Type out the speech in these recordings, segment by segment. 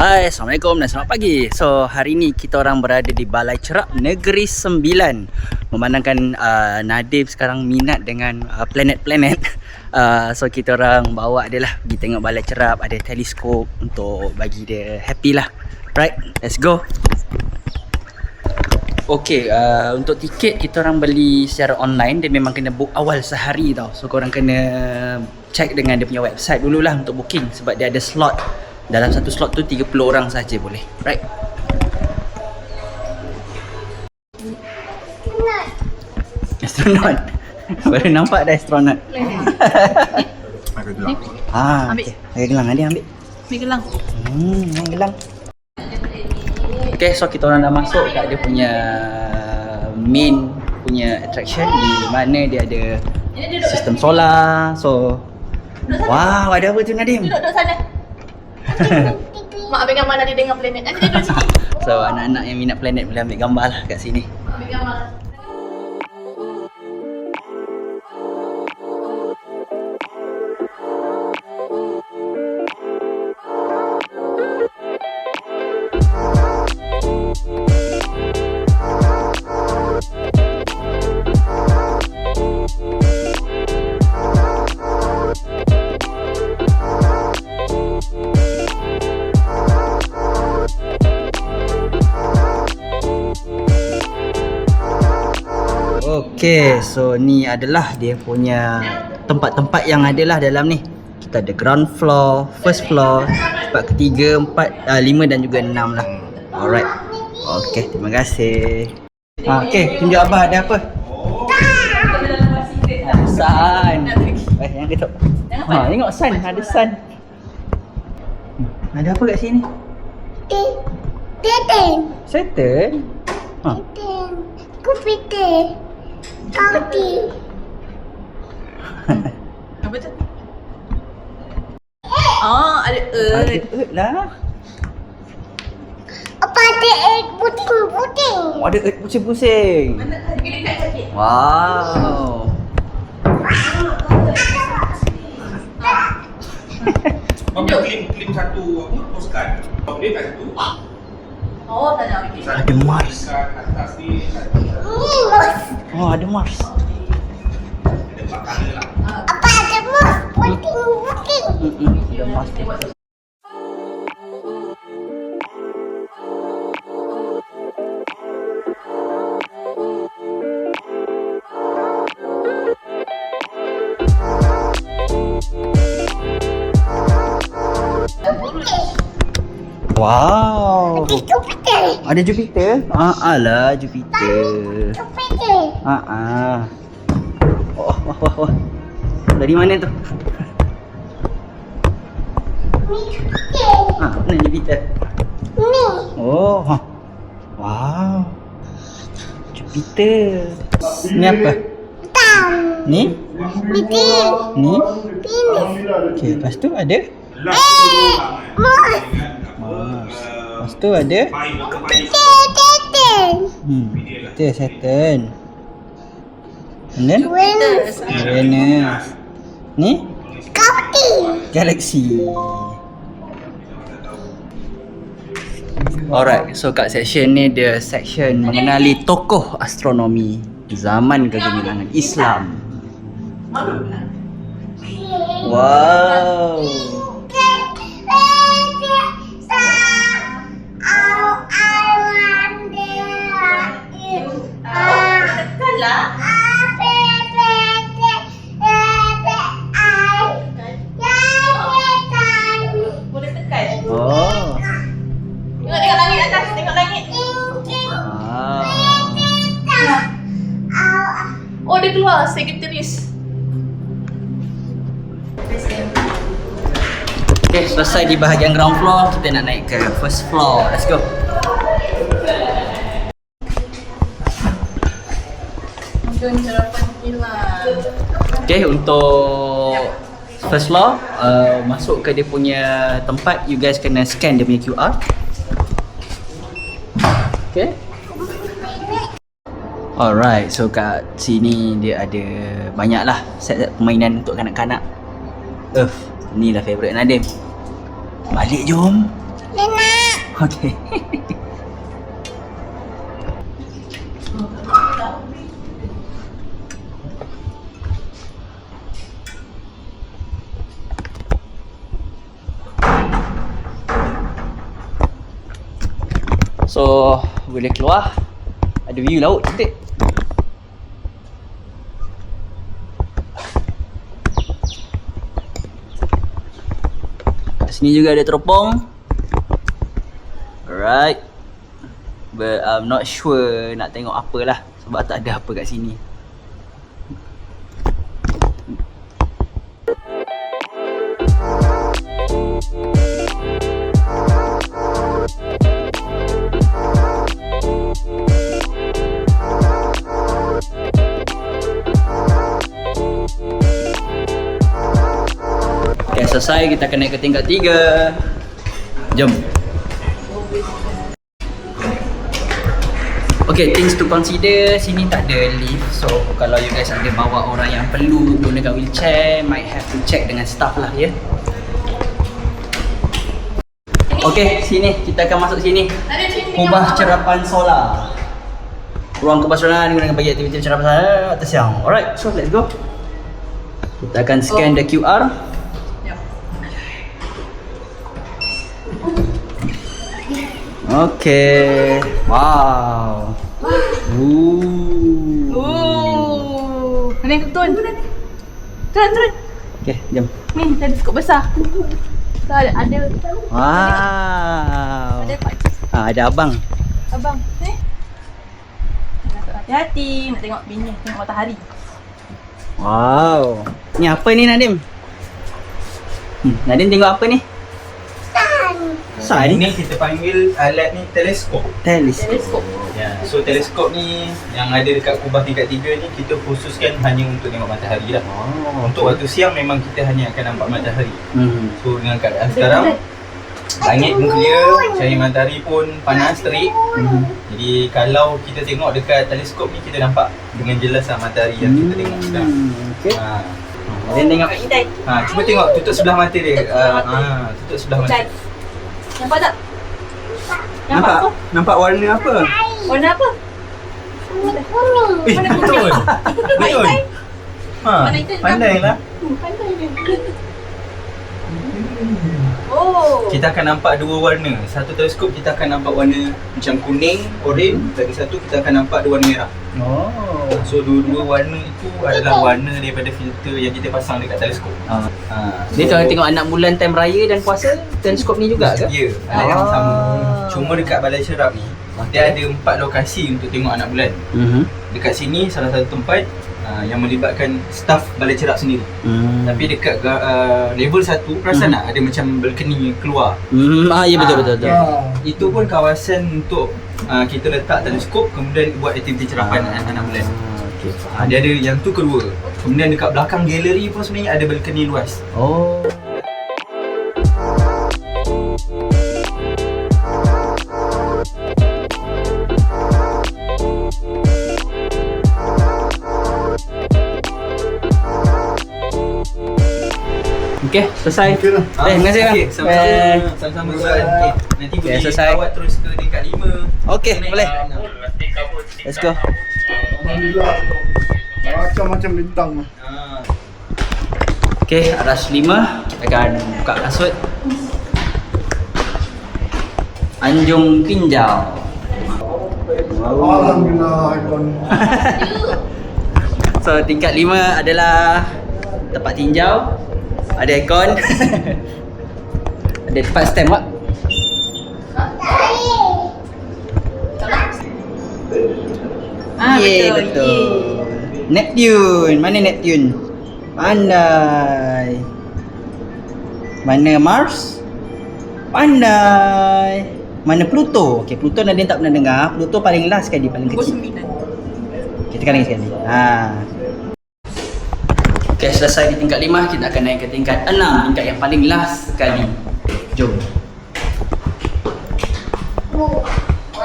Hai, Assalamualaikum dan selamat pagi. So, hari ni kita orang berada di Balai Cerap Negeri Sembilan. Memandangkan Nadim sekarang minat dengan planet-planet. So, kita orang bawa dia lah pergi tengok Balai Cerap. Ada teleskop untuk bagi dia happy lah. Right, let's go. Okay, untuk tiket kita orang beli secara online. Dia memang kena book awal sehari tau. So, korang kena check dengan dia punya website dululah untuk booking. Sebab dia ada slot. Dalam satu slot tu 30 orang saja boleh. Right? Astronaut. Baru nampak dah astronaut. Pakai gelang. Ambil. Okay. Pakai gelang. Dia ambil. Ambil gelang. Main gelang. Okay, so kita orang dah masuk kat dia punya main punya attraction, di mana dia ada sistem solar. So, wow, ada apa tu Nadim? Duduk sana. Mak ambil gambar Nadim dengan planet. Nanti dia duduk sini. So, anak-anak yang minat planet boleh ambil gambar lah kat sini. Ambil gambar. Okay, so ni adalah dia punya tempat-tempat yang adalah dalam ni. Kita ada ground floor, first floor, tempat ketiga, 4, 5 dan juga 6 lah. Alright. Okay, terima kasih. Okay, tunjuk Abah ada apa? Ada sun. Yang ketuk. Tengok sun, ada sun. Ada apa kat sini? Saturn. Komputer. Kaki. Apa tu? Oh, ada Ada earth lah. Apa ada egg puting-puting? Oh, ada earth pusing-pusing. Wow. Apa klim satu apa postcard. Boleh kat situ. Oh, tak nak ambil. Ada Mars. Atas ni Ni mus. Oh, ada Mars. ada makanan lah. Apa ada mus? Puting-puting. Ada Mars. Wow. Komputer. Ada Jupiter? Alah Jupiter. Komputer. Oh. Dari mana tu? Ni komputer. Mana Jupiter? Ni. Oh. Wow. Jupiter. Ni apa? Tam. Ni? Bitin. Ni? Ini. Okey, lepas tu ada Mus. Mars. Lepas tu ada Teten. Kita Saturn. And then Venus. Venus. Ni Kaki. Galaxy. Alright, so kat section ni dia section mengenali tokoh astronomi zaman kegemilangan Islam. Wow. Takkanlah. Boleh tekan. Oh. Tengok langit atas. Tengok langit. Oh, dia keluar. Sagittarius. Okay, selesai di bahagian ground floor, kita nak naik ke first floor. Let's go. Okay, untuk first floor, masuk ke dia punya tempat, you guys kena scan dia punya QR. Okay. Alright, so kat sini dia ada banyak lah set permainan untuk kanak-kanak. Ni lah favourite Nadim. Balik jom. Lena. Okay. So, boleh keluar. Ada view laut cantik. Kat sini juga ada teropong. Alright. But I'm not sure nak tengok apa lah. Sebab tak ada apa kat sini. Okay, selesai. Kita akan naik ke tingkat 3. Jom. Okay, things to consider. Sini tak ada lift. So, kalau you guys ada bawa orang yang perlu gunakan wheelchair, might have to check dengan staff lah, ya. Okay, sini. Kita akan masuk sini. Ada sini. Kubah cerapan solar. Ruang kubah solar digunakan bagi aktiviti cerapan solar atas siang. Alright, so let's go. Kita akan scan the QR. Yep. Okay. Wow. Ooh. Oh. Ni turun. Turun. Okay, jom. Ni teleskop besar. So, ada Wow. pak Ada abang. abang. Ni. Hati-hati nak tengok bini, tengok matahari. Wow. Ni apa ni Nadim? Nadim tengok apa ni? Sun. Ini kita panggil alat ni teleskop. Teleskop. Ya, so teleskop ni yang ada dekat kubah tingkat 3 ni kita khususkan hanya untuk tengok matahari lah. Untuk waktu siang memang kita hanya akan nampak matahari. So dengan keadaan sekarang langit pun clear, cahaya matahari pun panas, terik. Jadi kalau kita tengok dekat teleskop ni kita nampak dengan jelas lah matahari yang kita tengok sekarang. Okay. Nadim tengok. Cuba tengok tutup sebelah mata dia. Tutup sebelah mata. Nampak tak? Nampak? apa? Nampak warna apa? Warna apa? Kuning. Betul. Betul. Mana itu? Pandai lah. Pandai dia. Oh. Kita akan nampak dua warna. Satu teleskop kita akan nampak warna macam kuning, oren. Lagi satu kita akan nampak dua warna merah. Oh. So dua-dua warna itu adalah warna daripada filter yang kita pasang dekat teleskop. Dia kalau tengok anak bulan time raya dan puasa, teleskop ni juga ke? Ya, alat yang sama. Cuma dekat Balai Cerap ni dia ada 4 lokasi untuk tengok anak bulan. Dekat sini salah satu tempat yang melibatkan staf Balai Cerap sendiri. Tapi dekat level 1 perasan tak ada macam balcony keluar. Ya betul. Itu pun kawasan untuk kita letak teleskop kemudian buat aktiviti cerapan anak bulan. Okay. Dia ada yang tu kedua. Kemudian dekat belakang galeri pun sebenarnya ada balcony luas. Oh. Okay, selesai. Okey lah. Terima kasih bang. Okey, sama-sama. Sama-sama tuan. Okey, nanti boleh selesai. awak terus ke tingkat 5. Okey, boleh. Let's go. Alhamdulillah. Macam-macam bintang. Okay, aras 5. Kita akan buka kasut. Anjung Tinjau. Alhamdulillah ikon. So tingkat 5 adalah tempat tinjau. Ada aircon. Ada tempat stand pak. Betul. Neptune. Mana Neptune? Pandai. Mana Mars? Pandai. Mana Pluto? Okay, Pluto Nadine tak pernah dengar. Pluto paling last sekali, paling kecil. Kita kan lagi sekali. Okay, selesai di tingkat 5, kita akan naik ke tingkat 6, tingkat yang paling last sekali. Jom.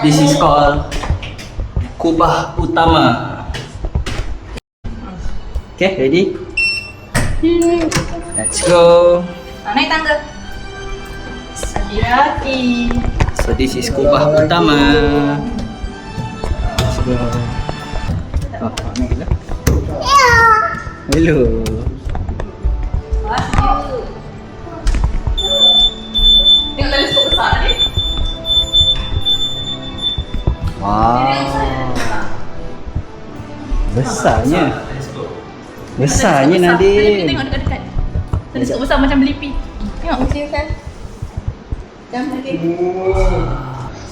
This is called kubah utama. Okay, ready? Let's go. Naik tangga. Hati-hati. So this is kubah utama. Let's go. Oh, ni lah. Hello. Tengok teleskop besar ni. Wow. Besarnya. Besarnya Nadim. Tengok dekat-dekat. Teleskop besar macam belipi. Tengok mesti kan. Jangan lagi.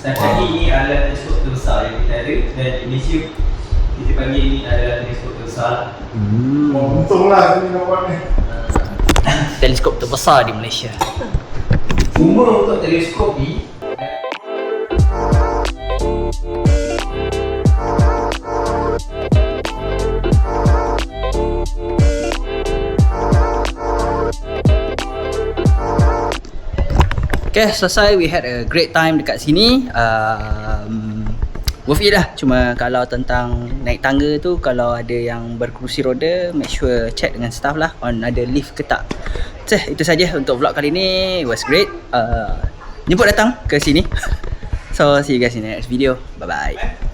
Setakat ini adalah teleskop terbesar yang kita ada dan di Malaysia kita panggil ini adalah teleskop terbesar. Untunglah ni nampak ni. Teleskop terbesar di Malaysia. Cuma untuk teleskop ni Okay, selesai. We had a great time dekat sini. Worth it lah. Cuma kalau tentang naik tangga tu, kalau ada yang berkerusi roda, make sure check dengan staff lah on ada lift ke tak. Itu saja untuk vlog kali ni. It was great. Jemput datang ke sini. So see you guys in the next video. Bye bye.